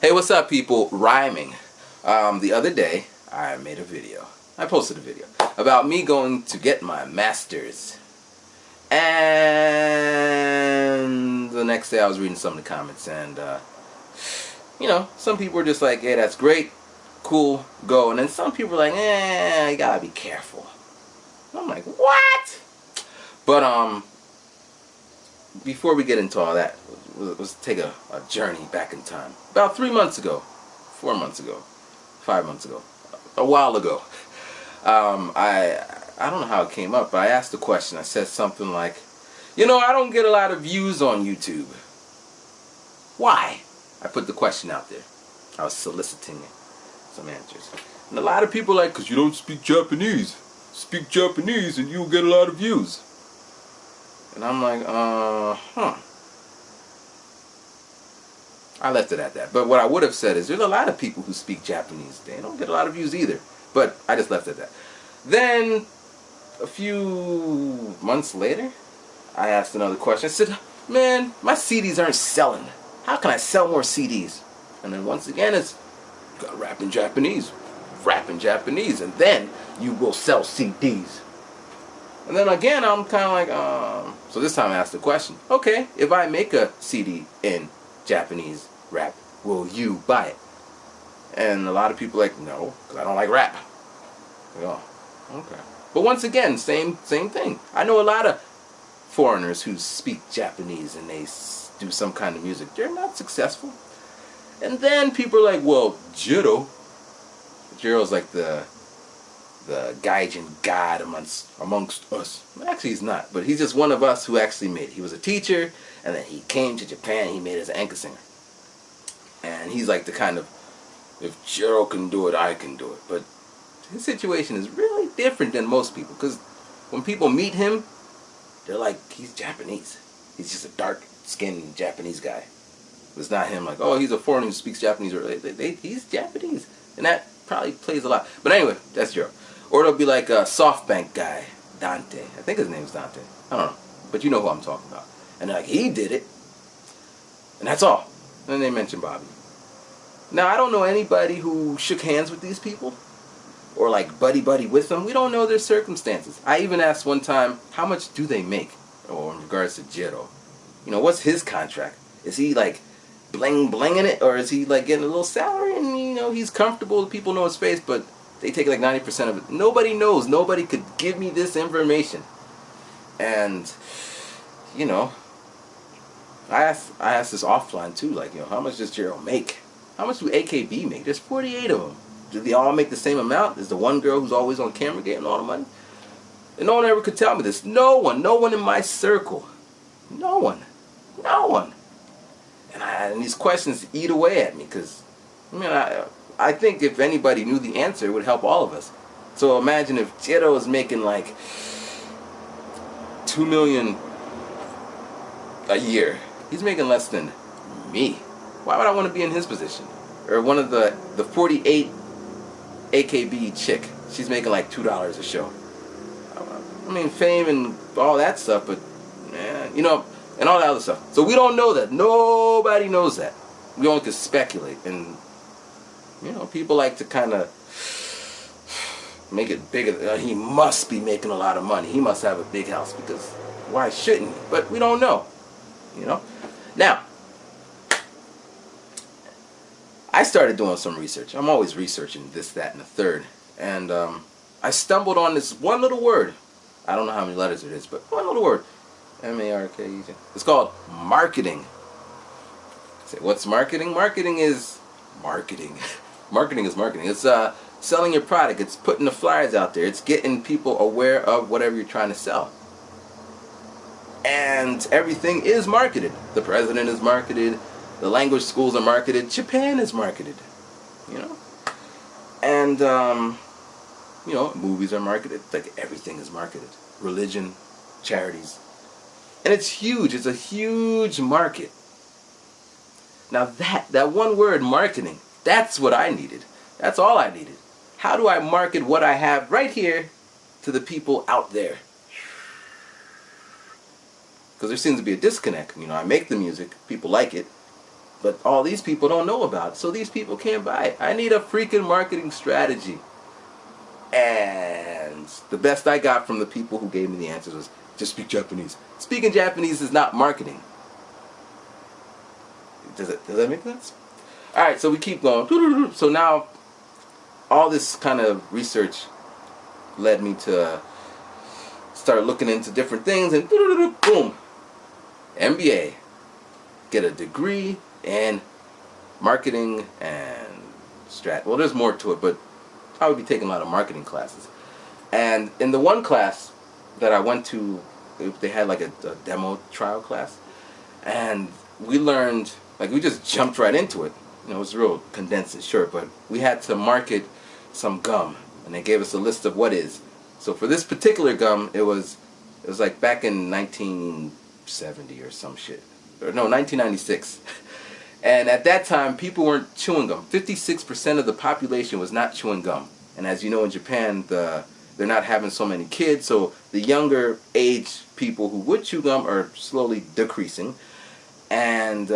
Hey, what's up, people? Rhyming. The other day, I made a video. I posted a video about me going to get my master's. And the next day I was reading some of the comments and, some people were just like, hey, that's great, cool, go. And then some people were like, you gotta be careful. And I'm like, what? But, before we get into all that, let's take a journey back in time. About 3 months ago, 4 months ago, 5 months ago, a while ago, I don't know how it came up, but I asked a question. I said something like, I don't get a lot of views on YouTube. Why? I put the question out there. I was soliciting some answers. And a lot of people are like, because you don't speak Japanese. Speak Japanese and you'll get a lot of views. And I'm like, I left it at that. But what I would have said is there's a lot of people who speak Japanese. They don't get a lot of views either. But I just left it at that. Then, a few months later, I asked another question. I said, man, my CDs aren't selling. How can I sell more CDs? And then once again, it's, you gotta rap in Japanese. Rap in Japanese. And then you will sell CDs. And then again, I'm kind of like, so this time I asked the question, okay, if I make a CD in Japanese rap, will you buy it? And a lot of people are like, no, because I don't like rap. Oh, okay. But once again, same thing. I know a lot of foreigners who speak Japanese and they do some kind of music. They're not successful. And then people are like, well, Jiro's like the gaijin god amongst us. Actually, he's not, but he's just one of us who actually made it. He was a teacher, and then he came to Japan, and he made it as an anchor singer. And he's like the kind of, if Jiro can do it, I can do it. But his situation is really different than most people, because when people meet him, they're like, he's Japanese. He's just a dark-skinned Japanese guy. It's not him like, oh, he's a foreigner who speaks Japanese. He's Japanese. And that probably plays a lot. But anyway, that's Jiro. Or it'll be like a SoftBank guy, Dante. I think his name's Dante. I don't know. But you know who I'm talking about. And they're like, he did it. And that's all. And then they mention Bobby. Now, I don't know anybody who shook hands with these people. Or like buddy-buddy with them. We don't know their circumstances. I even asked one time, how much do they make? Or in regards to Jiro. What's his contract? Is he like bling-blinging it? Or is he like getting a little salary and, he's comfortable, people know his face, but they take like 90% of it. Nobody knows. Nobody could give me this information. And, I asked this offline too, like, how much does Jiro make? How much do AKB make? There's 48 of them. Do they all make the same amount? Is the one girl who's always on camera getting all the money? And no one ever could tell me this. No one in my circle. No one. And these questions eat away at me, because, I think if anybody knew the answer, it would help all of us. So imagine if Jiro is making like $2 million a year. He's making less than me. Why would I want to be in his position? Or one of the 48 AKB chick. She's making like $2 a show. I mean, fame and all that stuff, but, and all that other stuff. So we don't know that. Nobody knows that. We only can speculate. And, people like to kind of make it bigger. He must be making a lot of money. He must have a big house, because why shouldn't he? But we don't know. Now, I started doing some research. I'm always researching this, that, and the third. And I stumbled on this one little word. I don't know how many letters it is, but one little word. M-A-R-K-E-T. It's called marketing. Say, what's marketing? Marketing is marketing. Marketing is marketing. It's selling your product. It's putting the flyers out there. It's getting people aware of whatever you're trying to sell. And everything is marketed. The president is marketed. The language schools are marketed. Japan is marketed. And, movies are marketed. Like, everything is marketed. Religion, charities. And it's huge. It's a huge market. Now that one word, marketing, that's what I needed. That's all I needed. How do I market what I have right here to the people out there? Because there seems to be a disconnect. I make the music, people like it, But all these people don't know about it, so these people can't buy it. I need a freaking marketing strategy. And the best I got from the people who gave me the answers was, just speak Japanese. Speaking Japanese is not marketing. Does that make sense? Alright, so we keep going. So now, all this kind of research led me to start looking into different things, and boom, MBA. Get a degree in marketing and well, there's more to it, but I would be taking a lot of marketing classes. And in the one class that I went to, they had like a demo trial class, and we learned, like, we just jumped right into it. You know, it was real condensed and short, but we had to market some gum, and they gave us a list of what is. So for this particular gum, it was like back in 1970 or some shit, or no, 1996. And at that time, people weren't chewing gum. 56% of the population was not chewing gum. And as you know, in Japan, they're not having so many kids, so the younger age people who would chew gum are slowly decreasing. And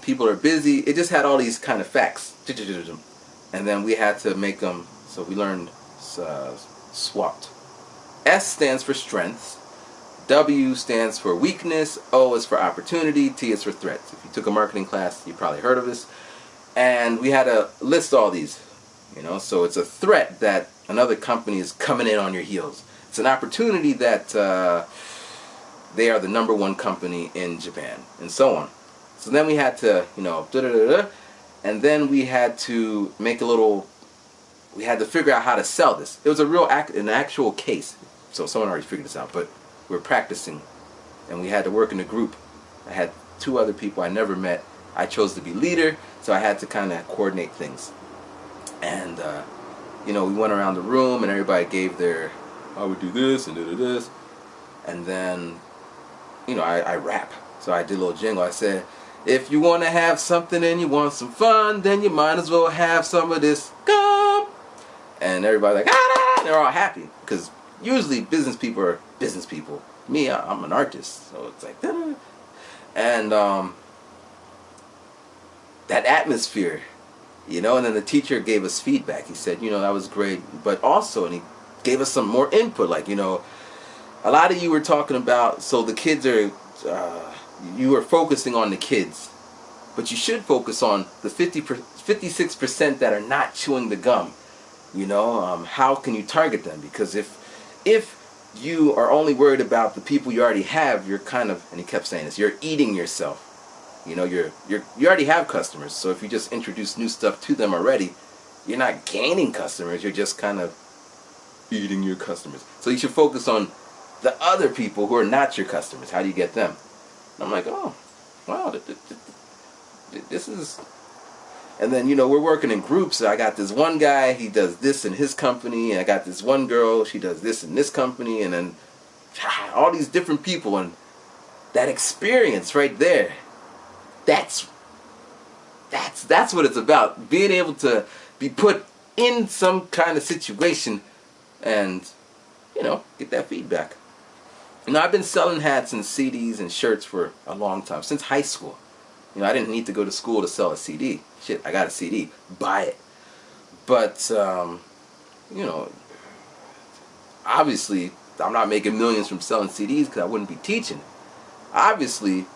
people are busy. It just had all these kind of facts. And then we had to make them, so we learned SWOT. S stands for strengths. W stands for weakness, O is for opportunity, T is for threats. If you took a marketing class, you probably heard of this. And we had to list all these, you know. So it's a threat that another company is coming in on your heels. It's an opportunity that they are the #1 company in Japan, and so on. So then we had to, you know, and then we had to make we had to figure out how to sell this. It was an actual case. So someone already figured this out, but we were practicing, and we had to work in a group. I had 2 other people I never met. I chose to be leader, so I had to kind of coordinate things. And you know, we went around the room, and everybody gave their, I would do this and do this, and then, you know, I rap. So I did a little jingle. I said, if you want to have something and you want some fun, then you might as well have some of this gum. And everybody like, ah! They're all happy, because usually business people are business people. Me, I'm an artist, so it's like, da-da. And that atmosphere, you know. And then the teacher gave us feedback. He said, you know, that was great, but also, and he gave us some more input, like, you know, a lot of you were talking about, so the kids are, you are focusing on the kids, but you should focus on the 56% that are not chewing the gum. You know, how can you target them? Because if you are only worried about the people you already have, you're kind of, and he kept saying this, you're eating yourself. You know, you already have customers, so if you just introduce new stuff to them already, you're not gaining customers, you're just kind of eating your customers. So you should focus on the other people who are not your customers. How do you get them? And I'm like, oh, wow, this is... And then, you know, we're working in groups. So I got this one guy, he does this in his company, and I got this one girl, she does this in this company, and then all these different people, and that experience right there, that's what it's about. Being able to be put in some kind of situation and, you know, get that feedback. You know, I've been selling hats and CDs and shirts for a long time, since high school. You know, I didn't need to go to school to sell a CD. Shit, I got a CD. Buy it. But, you know, obviously, I'm not making millions from selling CDs because I wouldn't be teaching. Obviously,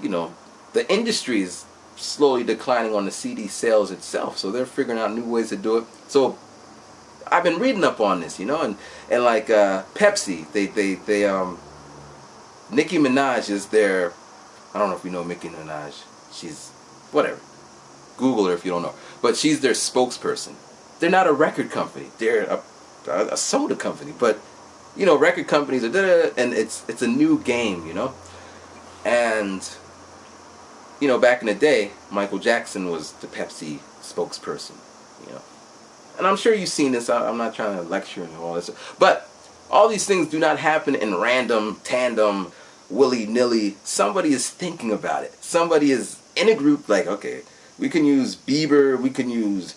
you know, the industry is slowly declining on the CD sales itself. So they're figuring out new ways to do it. So I've been reading up on this, you know, and like Pepsi, Nicki Minaj is their... I don't know if you know Nicki Minaj. She's, whatever. Google her if you don't know. But she's their spokesperson. They're not a record company. They're a soda company. But, you know, record companies are, and it's a new game, you know. And, you know, back in the day, Michael Jackson was the Pepsi spokesperson, you know. And I'm sure you've seen this. I'm not trying to lecture and all this. But all these things do not happen in random, tandem, willy-nilly. Somebody is thinking about it. Somebody is in a group like, okay, we can use Bieber, we can use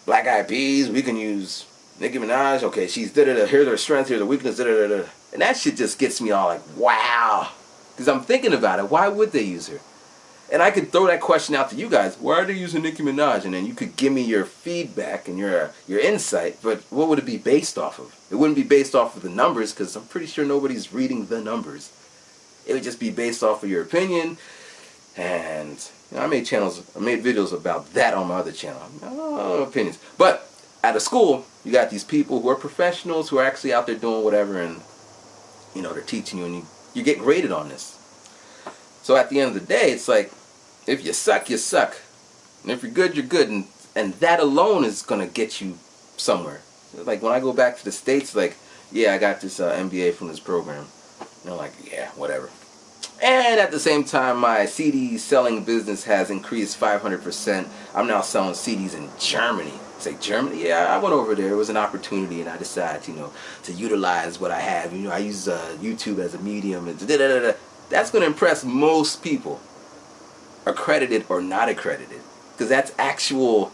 Black Eyed Peas, we can use Nicki Minaj. Okay, she's da-da-da, here's her strength, here's her weakness, da-da-da-da. And that shit just gets me all like, wow. Because I'm thinking about it. Why would they use her? And I could throw that question out to you guys. Why are they using Nicki Minaj? And then you could give me your feedback and your insight. But what would it be based off of? It wouldn't be based off of the numbers, because I'm pretty sure nobody's reading the numbers. It would just be based off of your opinion. And I made videos about that on my other channel. Opinions. But at a school, you got these people who are professionals, who are actually out there doing whatever, and they're teaching you, and you get graded on this. So at the end of the day, it's like, if you suck, you suck. And if you're good, you're good. And that alone is going to get you somewhere. Like when I go back to the States, like, yeah, I got this MBA from this program. Like, yeah, whatever. And at the same time, my CD selling business has increased 500%. I'm now selling CDs in Germany. Say Germany? Yeah, I went over there. It was an opportunity, and I decided, to utilize what I have. I use YouTube as a medium, and That's going to impress most people, accredited or not accredited, because that's actual.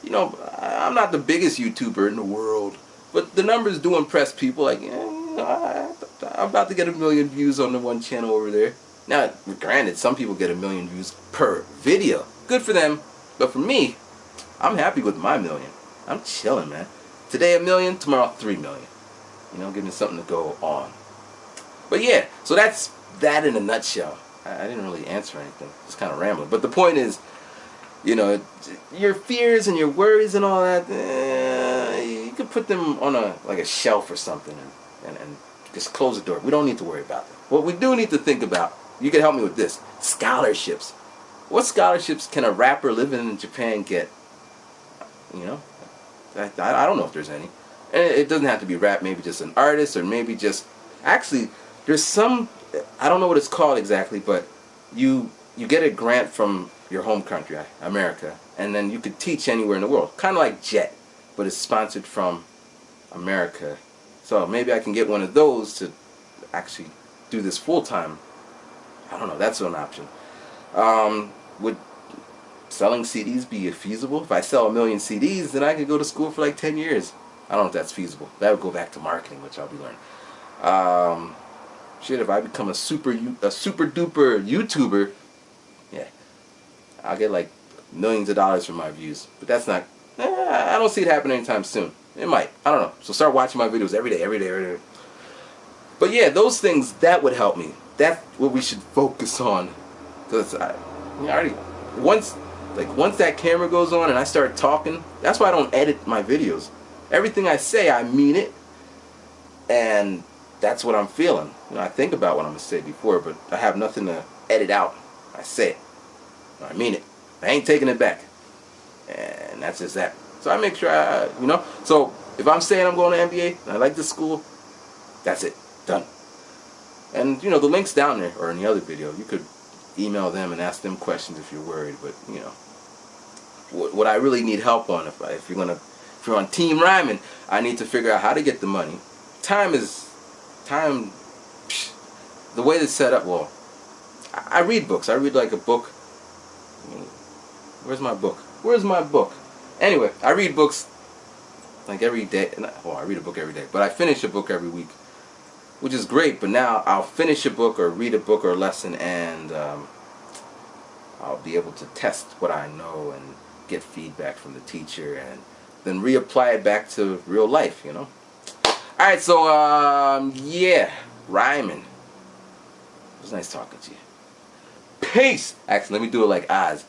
I'm not the biggest YouTuber in the world, but the numbers do impress people. Like, I'm about to get 1 million views on the one channel over there. Now, granted, some people get 1 million views per video. Good for them. But for me, I'm happy with my 1 million. I'm chilling, man. Today 1 million, tomorrow 3 million. Give me something to go on. But yeah, so that's that in a nutshell. I didn't really answer anything. Just kind of rambling. But the point is, your fears and your worries and all that, you could put them on a shelf or something and just close the door. We don't need to worry about them. What we do need to think about, you can help me with this, scholarships. What scholarships can a rapper living in Japan get? I don't know if there's any. And it doesn't have to be rap, maybe just an artist, or maybe just, actually, there's some, I don't know what it's called exactly, but you get a grant from your home country, America, and then you could teach anywhere in the world. Kind of like JET, but it's sponsored from America. So maybe I can get one of those to actually do this full time. I don't know, that's an option. Would selling CDs be feasible? If I sell 1 million CDs, then I could go to school for like 10 years. I don't know if that's feasible. That would go back to marketing, which I'll be learning. Shit, if I become a super duper YouTuber, yeah, I'll get like millions of dollars for my views. But that's not, I don't see it happening anytime soon. It might, I don't know. So start watching my videos every day. But yeah, those things, that would help me. That's what we should focus on. Because I already, once that camera goes on and I start talking, that's why I don't edit my videos. Everything I say, I mean it. And that's what I'm feeling. I think about what I'm going to say before, but I have nothing to edit out. I say it. I mean it. I ain't taking it back. And that's just that. So I make sure so if I'm saying I'm going to MBA, and I like this school, that's it. Done. And, the link's down there, or in the other video. You could email them and ask them questions if you're worried. But, what I really need help on, if you're on Team Ryman, I need to figure out how to get the money. Time, the way it's set up, well, I read books. I read like a book. Where's my book? Anyway, I read books like every day. Well, I read a book every day, but I finish a book every week, which is great. But now I'll finish a book or read a book or a lesson, and I'll be able to test what I know and get feedback from the teacher, and then reapply it back to real life, Alright, so, yeah, Ryman. It was nice talking to you. Peace! Actually, let me do it like Oz.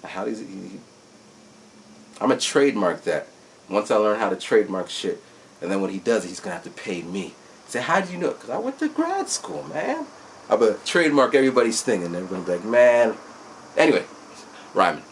How does it... I'm going to trademark that. Once I learn how to trademark shit, and then when he does it, he's going to have to pay me. Say, how do you know? Because I went to grad school, man. I'm going to trademark everybody's thing, and everybody's like, man. Anyway, Ryman.